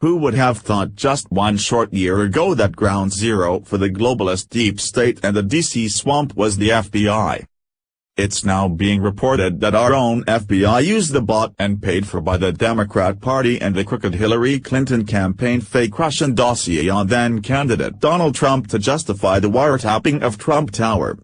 Who would have thought just one short year ago that ground zero for the globalist deep state and the DC swamp was the FBI? It's now being reported that our own FBI used the bought and paid for by the Democrat Party and the crooked Hillary Clinton campaign fake Russian dossier on then-candidate Donald Trump to justify the wiretapping of Trump Tower.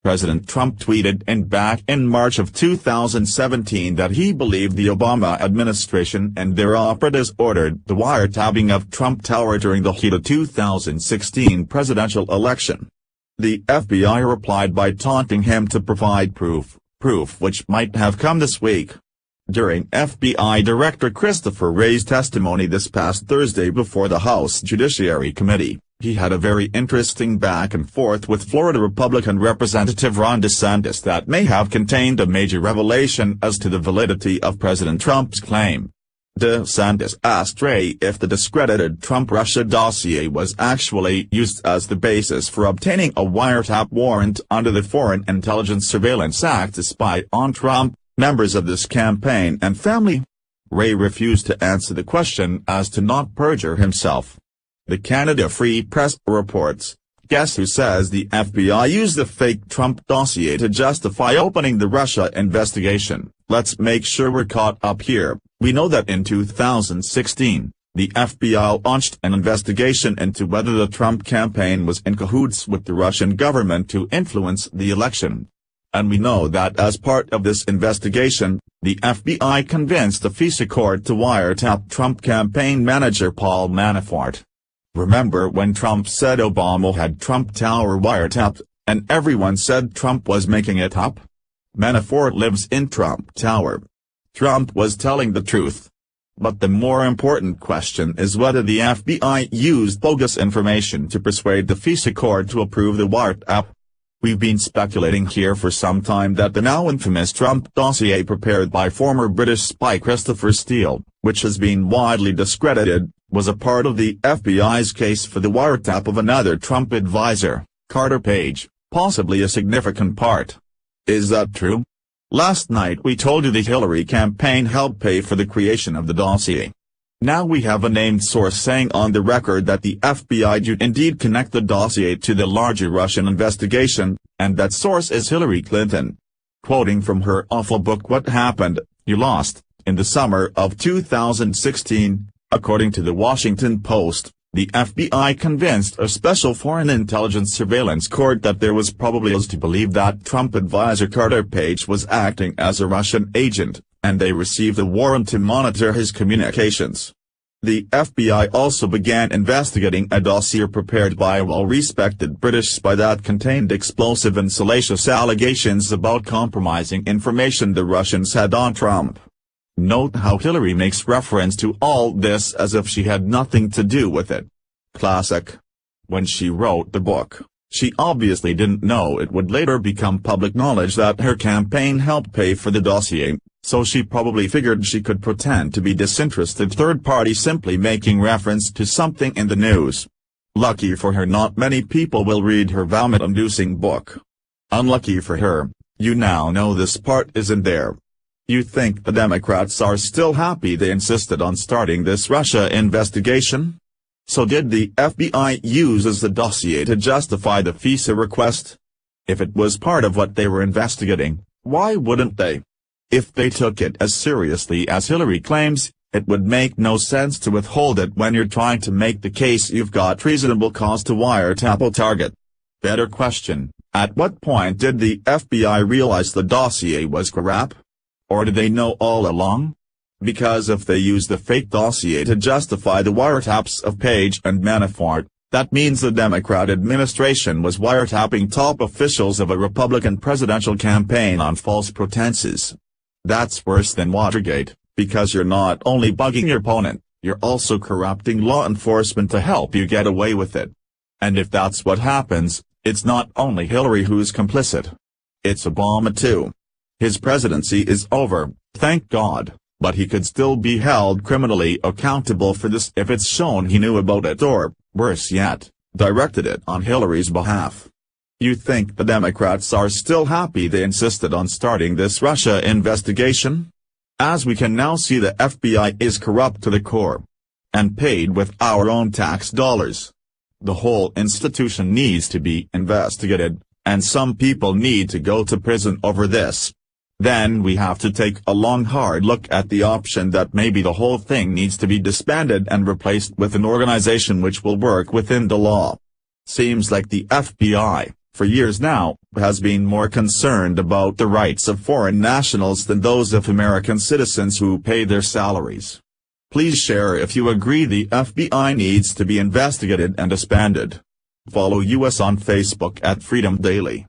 President Trump tweeted back in March of 2017 that he believed the Obama administration and their operatives ordered the wiretapping of Trump Tower during the heated 2016 presidential election. The FBI replied by taunting him to provide proof which might have come this week. During FBI Director Christopher Wray's testimony this past Thursday before the House Judiciary Committee, he had a very interesting back and forth with Florida Republican Representative Ron DeSantis that may have contained a major revelation as to the validity of President Trump's claim. DeSantis asked Wray if the discredited Trump-Russia dossier was actually used as the basis for obtaining a wiretap warrant under the Foreign Intelligence Surveillance Act to spy on Trump, members of this campaign and family. Wray refused to answer the question as to not perjure himself. The Canada Free Press reports, guess who says the FBI used the fake Trump dossier to justify opening the Russia investigation? Let's make sure we're caught up here. We know that in 2016, the FBI launched an investigation into whether the Trump campaign was in cahoots with the Russian government to influence the election. And we know that as part of this investigation, the FBI convinced the FISA court to wiretap Trump campaign manager Paul Manafort. Remember when Trump said Obama had Trump Tower wiretapped, and everyone said Trump was making it up? Manafort lives in Trump Tower. Trump was telling the truth. But the more important question is whether the FBI used bogus information to persuade the FISA court to approve the wiretap. We've been speculating here for some time that the now infamous Trump dossier prepared by former British spy Christopher Steele, which has been widely discredited, was a part of the FBI's case for the wiretap of another Trump advisor, Carter Page, possibly a significant part. Is that true? Last night we told you the Hillary campaign helped pay for the creation of the dossier. Now we have a named source saying on the record that the FBI did indeed connect the dossier to the larger Russian investigation, and that source is Hillary Clinton. Quoting from her awful book What Happened, You Lost, in the summer of 2016, according to the Washington Post, the FBI convinced a special foreign intelligence surveillance court that there was probably cause to believe that Trump advisor Carter Page was acting as a Russian agent, and they received a warrant to monitor his communications. The FBI also began investigating a dossier prepared by a well-respected British spy that contained explosive and salacious allegations about compromising information the Russians had on Trump. Note how Hillary makes reference to all this as if she had nothing to do with it. Classic. When she wrote the book, she obviously didn't know it would later become public knowledge that her campaign helped pay for the dossier, so she probably figured she could pretend to be disinterested third party simply making reference to something in the news. Lucky for her, not many people will read her vomit-inducing book. Unlucky for her, you now know this part isn't there. You think the Democrats are still happy they insisted on starting this Russia investigation? So did the FBI use the dossier to justify the FISA request? If it was part of what they were investigating, why wouldn't they? If they took it as seriously as Hillary claims, it would make no sense to withhold it when you're trying to make the case you've got reasonable cause to wiretap a target. Better question, at what point did the FBI realize the dossier was crap? Or did they know all along? Because if they used the fake dossier to justify the wiretaps of Page and Manafort, that means the Democrat administration was wiretapping top officials of a Republican presidential campaign on false pretenses. That's worse than Watergate, because you're not only bugging your opponent, you're also corrupting law enforcement to help you get away with it. And if that's what happens, it's not only Hillary who's complicit. It's Obama too. His presidency is over, thank God, but he could still be held criminally accountable for this if it's shown he knew about it or, worse yet, directed it on Hillary's behalf. You think the Democrats are still happy they insisted on starting this Russia investigation? As we can now see, the FBI is corrupt to the core. and paid with our own tax dollars. The whole institution needs to be investigated, and some people need to go to prison over this. Then we have to take a long hard look at the option that maybe the whole thing needs to be disbanded and replaced with an organization which will work within the law. Seems like the FBI, for years now, has been more concerned about the rights of foreign nationals than those of American citizens who pay their salaries. Please share if you agree the FBI needs to be investigated and disbanded. Follow us on Facebook at Freedom Daily.